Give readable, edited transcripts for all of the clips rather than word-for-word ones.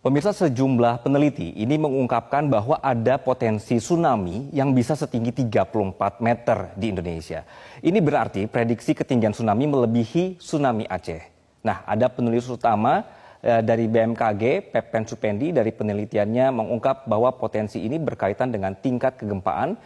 Pemirsa, sejumlah peneliti ini mengungkapkan bahwa ada potensi tsunami yang bisa setinggi 34 meter di Indonesia. Ini berarti prediksi ketinggian tsunami melebihi tsunami Aceh. Nah, ada penulis utama dari BMKG, Pepen Supendi, dari penelitiannya mengungkap bahwa potensi ini berkaitan dengan tingkat kegempaan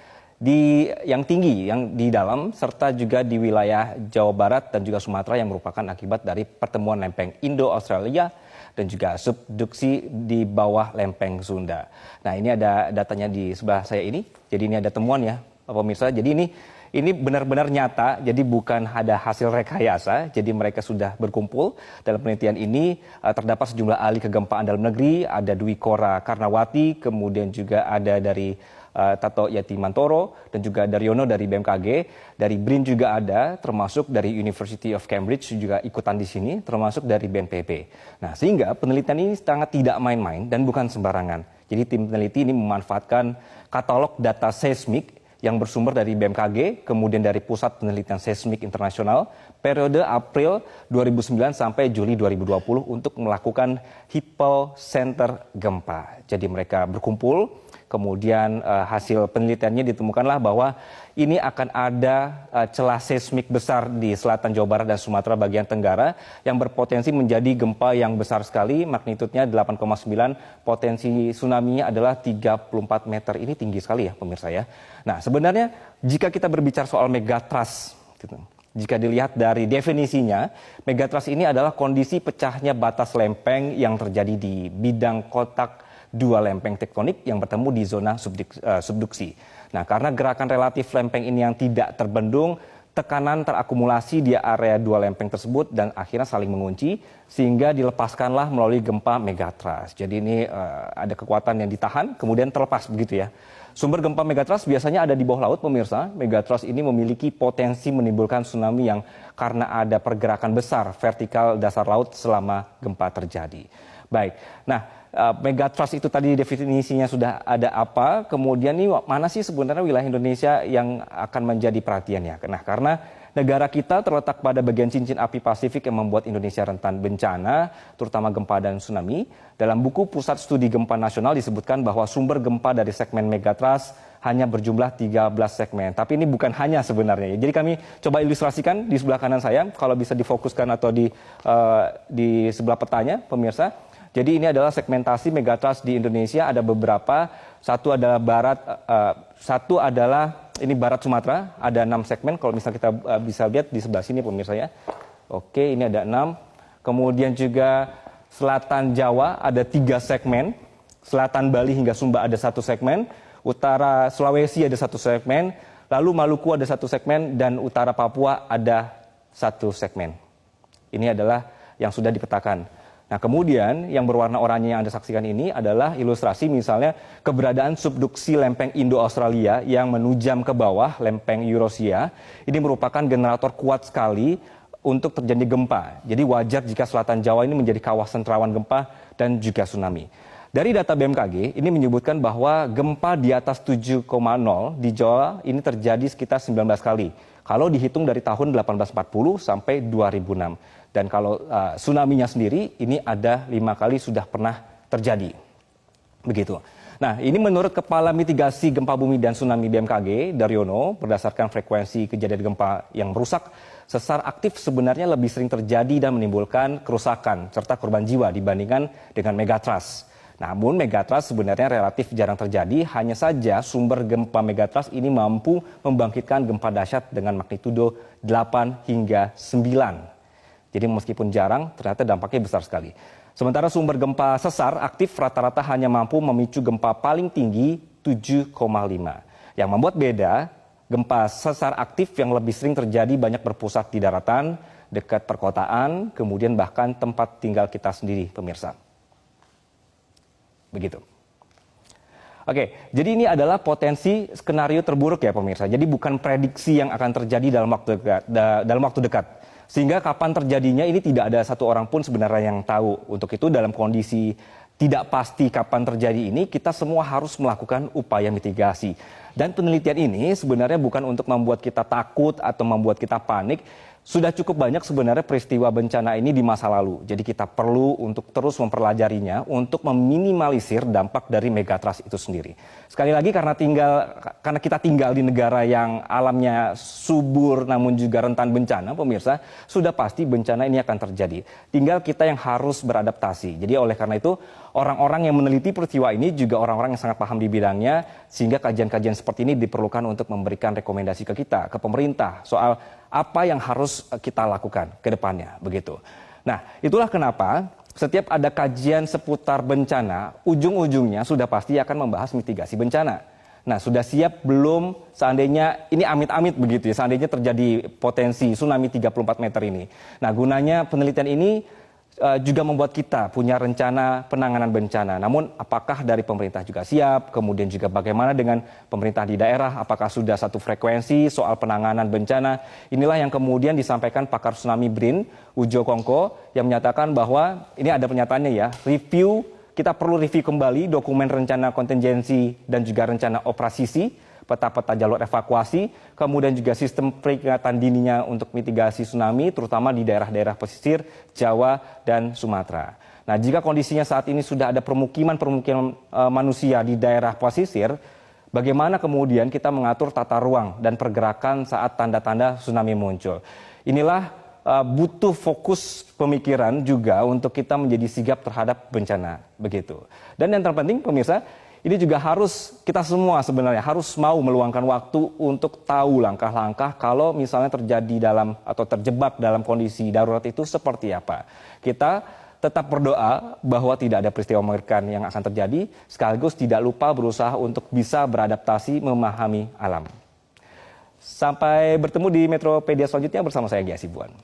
yang tinggi, yang di dalam, serta juga di wilayah Jawa Barat dan juga Sumatera yang merupakan akibat dari pertemuan lempeng Indo-Australia dan juga subduksi di bawah lempeng Sunda. Nah, ini ada datanya di sebelah saya ini. Jadi ini ada temuan ya, pemirsa. Jadi ini benar-benar nyata, jadi bukan ada hasil rekayasa. Jadi mereka sudah berkumpul dalam penelitian ini. Terdapat sejumlah ahli kegempaan dalam negeri, ada Dwi Kora Karnawati, kemudian juga ada dari Tato Yatimantoro, dan juga Daryono dari BMKG, dari BRIN juga ada, termasuk dari University of Cambridge juga ikutan di sini, termasuk dari BNPB. Nah, sehingga penelitian ini sangat tidak main-main dan bukan sembarangan. Jadi tim peneliti ini memanfaatkan katalog data seismik yang bersumber dari BMKG, kemudian dari Pusat Penelitian Seismik Internasional, periode April 2009 sampai Juli 2020 untuk melakukan hypocenter gempa. Jadi mereka berkumpul, kemudian hasil penelitiannya ditemukanlah bahwa ini akan ada celah seismik besar di selatan Jawa Barat dan Sumatera bagian Tenggara yang berpotensi menjadi gempa yang besar sekali, magnitudenya 8,9, potensi tsunami-nya adalah 34 meter. Ini tinggi sekali ya pemirsa ya. Nah, sebenarnya jika kita berbicara soal megatrust, jika dilihat dari definisinya, megatrust ini adalah kondisi pecahnya batas lempeng yang terjadi di bidang kotak dua lempeng tektonik yang bertemu di zona subduksi. Nah, karena gerakan relatif lempeng ini yang tidak terbendung, tekanan terakumulasi di area dua lempeng tersebut dan akhirnya saling mengunci sehingga dilepaskanlah melalui gempa megatrust. Jadi ini ada kekuatan yang ditahan kemudian terlepas begitu ya. Sumber gempa megatrust biasanya ada di bawah laut pemirsa. Megatrust ini memiliki potensi menimbulkan tsunami yang karena ada pergerakan besar vertikal dasar laut selama gempa terjadi. Baik, nah megatrust itu tadi definisinya sudah ada apa, kemudian ini mana sih sebenarnya wilayah Indonesia yang akan menjadi perhatiannya? Nah, karena negara kita terletak pada bagian cincin api Pasifik yang membuat Indonesia rentan bencana, terutama gempa dan tsunami. Dalam buku Pusat Studi Gempa Nasional disebutkan bahwa sumber gempa dari segmen megatrust hanya berjumlah 13 segmen. Tapi ini bukan hanya sebenarnya. Jadi kami coba ilustrasikan di sebelah kanan saya, kalau bisa difokuskan atau di sebelah petanya, pemirsa. Jadi ini adalah segmentasi megatrust di Indonesia, ada beberapa. Satu adalah ini Barat Sumatera, ada 6 segmen. Kalau misalnya kita bisa lihat di sebelah sini pemirsa ya. Oke, ini ada 6. Kemudian juga Selatan Jawa ada 3 segmen. Selatan Bali hingga Sumba ada 1 segmen. Utara Sulawesi ada 1 segmen. Lalu Maluku ada 1 segmen. Dan Utara Papua ada 1 segmen. Ini adalah yang sudah dipetakan. Nah, kemudian yang berwarna oranye yang Anda saksikan ini adalah ilustrasi misalnya keberadaan subduksi lempeng Indo-Australia yang menujam ke bawah lempeng Eurasia. Ini merupakan generator kuat sekali untuk terjadi gempa. Jadi wajar jika Selatan Jawa ini menjadi kawasan rawan gempa dan juga tsunami. Dari data BMKG ini menyebutkan bahwa gempa di atas 7,0 di Jawa ini terjadi sekitar 19 kali. Kalau dihitung dari tahun 1840 sampai 2006. Dan kalau tsunami-nya sendiri ini ada 5 kali sudah pernah terjadi. Begitu. Nah, ini menurut Kepala Mitigasi Gempa Bumi dan Tsunami BMKG, Daryono, berdasarkan frekuensi kejadian gempa yang merusak, sesar aktif sebenarnya lebih sering terjadi dan menimbulkan kerusakan serta korban jiwa dibandingkan dengan megatrust. Namun megatrust sebenarnya relatif jarang terjadi, hanya saja sumber gempa megatrust ini mampu membangkitkan gempa dahsyat dengan magnitudo 8 hingga 9. Jadi meskipun jarang, ternyata dampaknya besar sekali. Sementara sumber gempa sesar aktif rata-rata hanya mampu memicu gempa paling tinggi 7,5. Yang membuat beda, gempa sesar aktif yang lebih sering terjadi banyak berpusat di daratan, dekat perkotaan, kemudian bahkan tempat tinggal kita sendiri, pemirsa. Begitu. Oke, jadi ini adalah potensi skenario terburuk ya pemirsa. Jadi bukan prediksi yang akan terjadi dalam waktu dekat. Sehingga kapan terjadinya ini tidak ada satu orang pun sebenarnya yang tahu. Untuk itu dalam kondisi tidak pasti kapan terjadi ini, kita semua harus melakukan upaya mitigasi. Dan penelitian ini sebenarnya bukan untuk membuat kita takut atau membuat kita panik. Sudah cukup banyak sebenarnya peristiwa bencana ini di masa lalu. Jadi kita perlu untuk terus mempelajarinya untuk meminimalisir dampak dari megatrust itu sendiri. Sekali lagi karena kita tinggal di negara yang alamnya subur namun juga rentan bencana, pemirsa, sudah pasti bencana ini akan terjadi. Tinggal kita yang harus beradaptasi. Jadi oleh karena itu orang-orang yang meneliti peristiwa ini juga orang-orang yang sangat paham di bidangnya, sehingga kajian-kajian seperti ini diperlukan untuk memberikan rekomendasi ke kita, ke pemerintah soal apa yang harus kita lakukan ke depannya, begitu. Nah, itulah kenapa setiap ada kajian seputar bencana, ujung-ujungnya sudah pasti akan membahas mitigasi bencana. Nah, sudah siap belum seandainya ini amit-amit begitu ya, seandainya terjadi potensi tsunami 34 meter ini. Nah, gunanya penelitian ini juga membuat kita punya rencana penanganan bencana. Namun apakah dari pemerintah juga siap, kemudian juga bagaimana dengan pemerintah di daerah, apakah sudah satu frekuensi soal penanganan bencana. Inilah yang kemudian disampaikan pakar tsunami BRIN, Ujo Kongko, yang menyatakan bahwa ini ada pernyataannya ya, kita perlu review kembali dokumen rencana kontingensi dan juga rencana operasi, peta-peta jalur evakuasi, kemudian juga sistem peringatan dininya untuk mitigasi tsunami, terutama di daerah-daerah pesisir Jawa dan Sumatera. Nah, jika kondisinya saat ini sudah ada permukiman manusia di daerah pesisir, bagaimana kemudian kita mengatur tata ruang dan pergerakan saat tanda-tanda tsunami muncul? Inilah butuh fokus pemikiran juga untuk kita menjadi sigap terhadap bencana, begitu. Dan yang terpenting, pemirsa, ini juga harus kita semua sebenarnya harus mau meluangkan waktu untuk tahu langkah-langkah kalau misalnya terjadi atau terjebak dalam kondisi darurat itu seperti apa. Kita tetap berdoa bahwa tidak ada peristiwa mengerikan yang akan terjadi, sekaligus tidak lupa berusaha untuk bisa beradaptasi memahami alam. Sampai bertemu di Metropedia selanjutnya bersama saya Gia Sibuan.